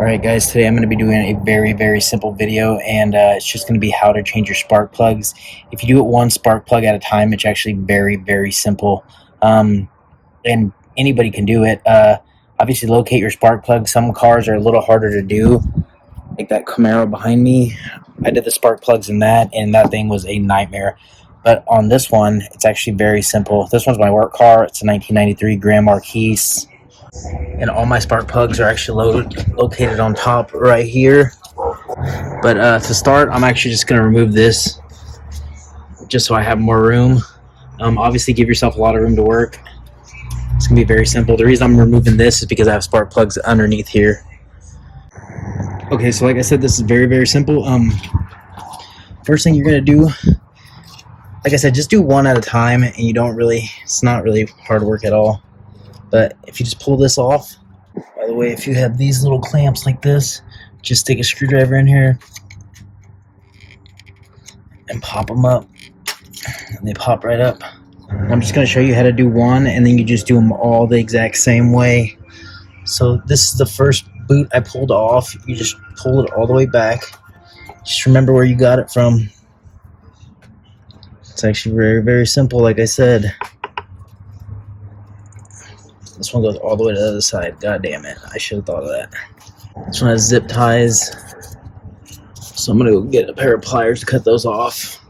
Alright guys, today I'm going to be doing a very simple video, and it's just going to be how to change your spark plugs. If you do it one spark plug at a time, it's actually very simple, and anybody can do it. Obviously locate your spark plug. Some cars are a little harder to do, like that Camaro behind me. I did the spark plugs in that, and that thing was a nightmare. But on this one, it's actually very simple. This one's my work car. It's a 1993 Grand Marquis, and all my spark plugs are actually located on top right here. But to start, I'm actually just going to remove this just so I have more room. Obviously give yourself a lot of room to work. It's going to be very simple. The reason I'm removing this is because I have spark plugs underneath here. Okay, so like I said, this is very simple. First thing you're going to do, like I said, just do one at a time, and it's not really hard work at all. But if you just pull this off, by the way, if you have these little clamps like this, just stick a screwdriver in here and pop them up, and they pop right up. I'm just going to show you how to do one, and then you just do them all the exact same way. So this is the first boot I pulled off. You just pull it all the way back. Just remember where you got it from. It's actually very simple, like I said. This one goes all the way to the other side. God damn it. I should have thought of that. This one has zip ties. So I'm going to go get a pair of pliers to cut those off.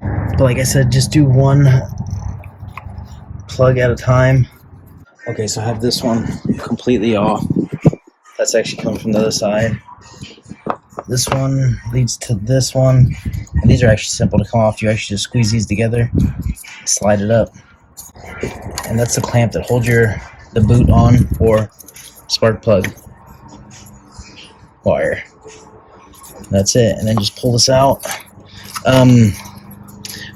But like I said, just do one plug at a time. Okay, so I have this one completely off. That's actually coming from the other side. This one leads to this one. And these are actually simple to come off. You actually just squeeze these together, slide it up. And that's the clamp that holds the boot on for spark plug wire. That's it. And then just pull this out.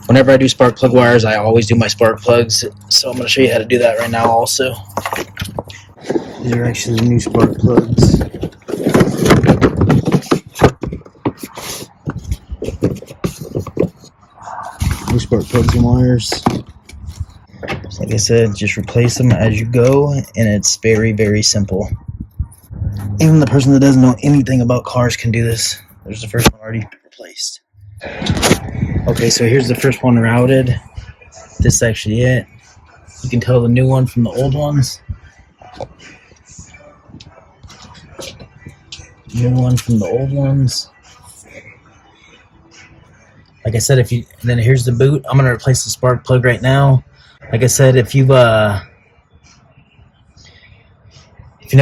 Whenever I do spark plug wires, I always do my spark plugs, so I'm going to show you how to do that right now also. These are actually the new spark plugs. New spark plugs and wires. So like I said, just replace them as you go, and it's very simple. Even the person that doesn't know anything about cars can do this. There's the first one already replaced. Okay, so here's the first one routed. This is actually it. You can tell the new one from the old ones. New one from the old ones. Like I said, then here's the boot. I'm gonna replace the spark plug right now. Like I said, if you've never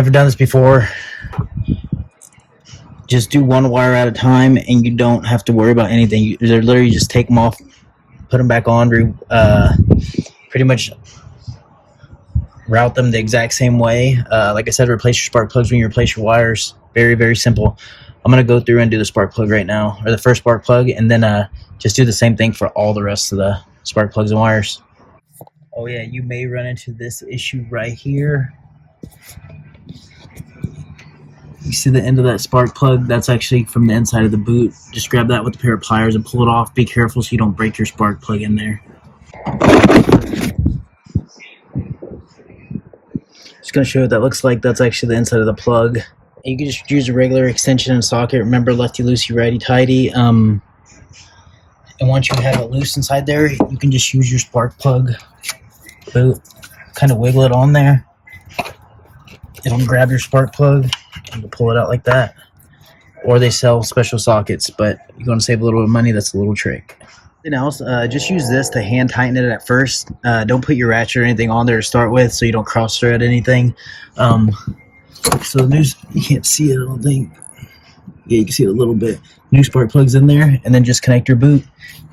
done this before, just do one wire at a time, and you don't have to worry about anything. You literally just take them off, put them back on, pretty much route them the exact same way. Like I said, replace your spark plugs when you replace your wires. Very simple. I'm going to go through and do the spark plug right now, or the first spark plug, and then just do the same thing for all the rest of the spark plugs and wires. Oh yeah, you may run into this issue right here. You see the end of that spark plug? That's actually from the inside of the boot. Just grab that with a pair of pliers and pull it off. Be careful so you don't break your spark plug in there. Just going to show you what that looks like. That's actually the inside of the plug. You can just use a regular extension and socket. Remember, lefty loosey, righty tighty. And once you have it loose inside there, you can just use your spark plug boot, kind of wiggle it on there. It'll grab your spark plug and pull it out like that. Or they sell special sockets, but you're going to save a little bit of money. That's a little trick. Anything else, just use this to hand tighten it at first. Don't put your ratchet or anything on there to start with, so you don't cross thread anything. So there's, you can't see it, I don't think. Yeah, you can see it a little bit. New spark plugs in there, and then just connect your boot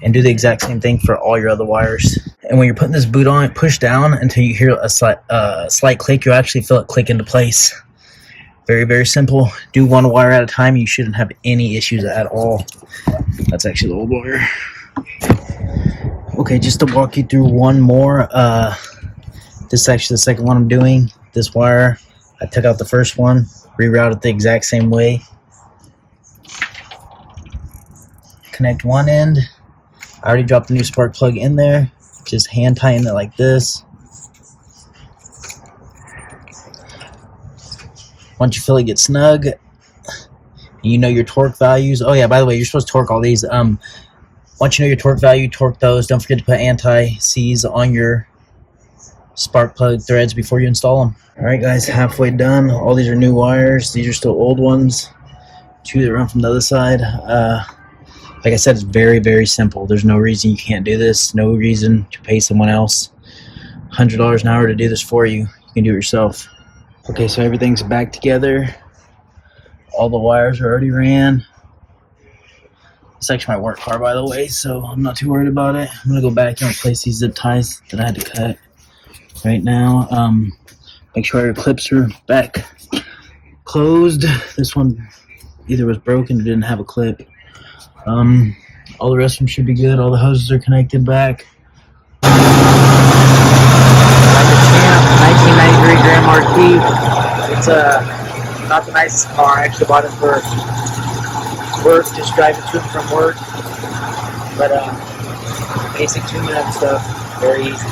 and do the exact same thing for all your other wires. And when you're putting this boot on, push down until you hear a slight click. You'll actually feel it click into place. Very simple. Do one wire at a time. You shouldn't have any issues at all. That's actually the old wire. Okay, just to walk you through one more. This is actually the second one I'm doing. This wire, I took out the first one, rerouted it the exact same way. Connect one end. I already dropped the new spark plug in there. Just hand tighten it like this. Once you feel it get snug, You know your torque values. Oh yeah, by the way, you're supposed to torque all these. Once you know your torque value, torque those. Don't forget to put anti-seize on your spark plug threads before you install them. Alright guys, halfway done. All these are new wires. These are still old ones. 2 that run from the other side. Like I said, it's very, very simple. There's no reason you can't do this. No reason to pay someone else $100 an hour to do this for you. You can do it yourself. Okay, so everything's back together. All the wires are already ran. This is actually my work car, by the way, so I'm not too worried about it. I'm gonna go back and replace these zip ties that I had to cut right now. Make sure your clips are back closed. This one either was broken or didn't have a clip. All the rest of them should be good. All the hoses are connected back. Like a champ, 1993 Grand Marquis. It's not the nicest car. I actually bought it for work, just driving to and from work. But basic tuning and stuff, very easy.